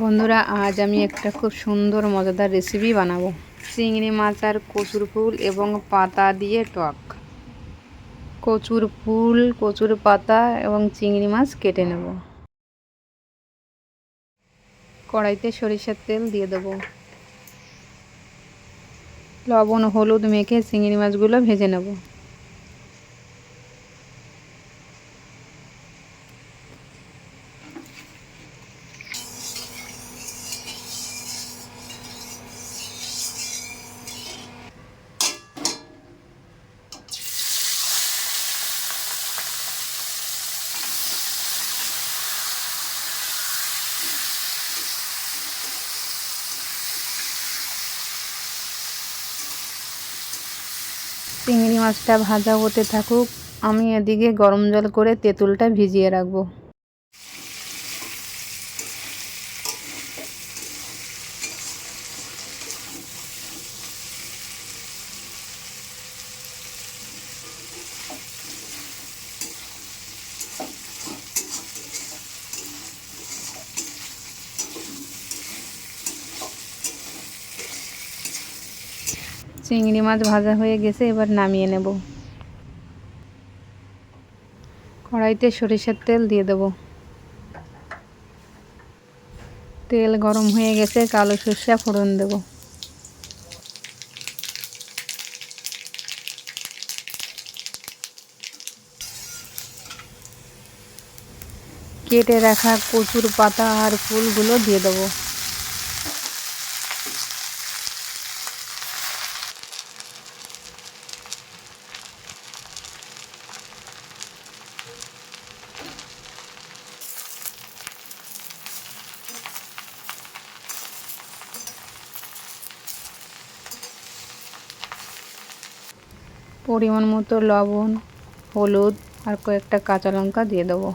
বন্ধুরা, আজ আমি একটা খুব সুন্দর মজাদার রেসিপি বানাবো। চিংড়ি মাছ আর কচুর ফুল এবং পাতা দিয়ে টক। কচুর ফুল, কচুর পাতা এবং চিংড়ি মাছ কেটে নেব। কড়াইতে সরিষার তেল দিয়ে দেবো। লবণ হলুদ মেখে চিংড়ি মাছগুলো ভেজে নেব। চিংড়ি মাছটা ভাজা হতে থাকুক, আমি এদিকে গরম জল করে তেঁতুলটা ভিজিয়ে রাখবো। চিংড়ি মাছ ভাজা হয়ে গেছে, এবার নামিয়ে নেব। কড়াইতে সরিষার তেল দিয়ে দেব। তেল গরম হয়ে গেছে, কালো সর্ষে ফোড়ন দেব। কেটে রাখা কচুর পাতা আর ফুলগুলো দিয়ে দেবো। পরিমাণ মতো লবণ, হলুদ আর কয়েকটা কাঁচা লঙ্কা দিয়ে দেবো।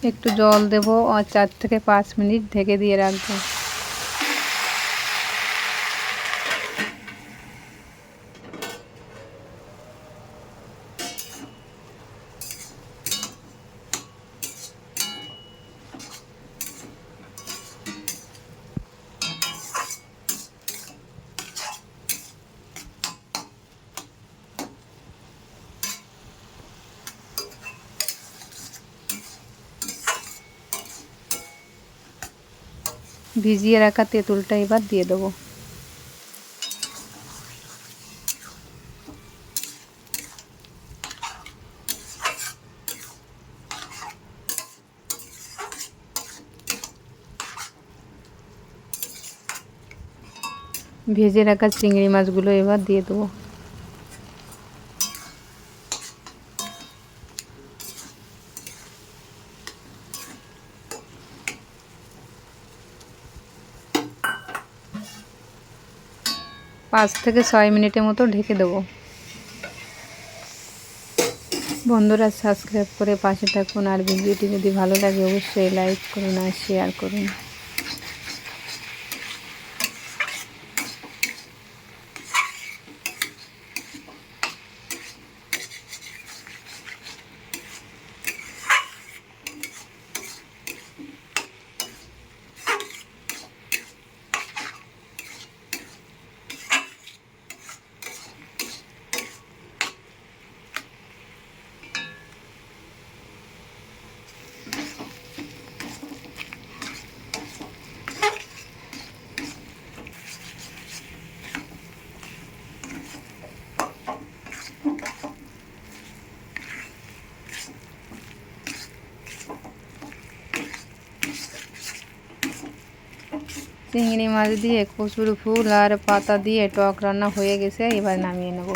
একটু জল দেব আর 4 থেকে 5 মিনিট ঢেকে দিয়ে রাখবো। ভিজিয়ে রাখা তেঁতুলটা এবার দিয়ে দেবো। ভেজে রাখা চিংড়ি মাছগুলো এবার দিয়ে দেবো। পাঁচ থেকে 6 মিনিটের মতো ঢেকে দেবো। বন্ধুরা, সাবস্ক্রাইব করে পাশে থাকুন, আর ভিডিওটি যদি ভালো লাগে অবশ্যই লাইক করুন আর শেয়ার করুন। চিংড়ি মাছ দিয়ে কচুর ফুল আর পাতা দিয়ে টক রান্না হয়ে গেছে, এবার নামিয়ে নেব।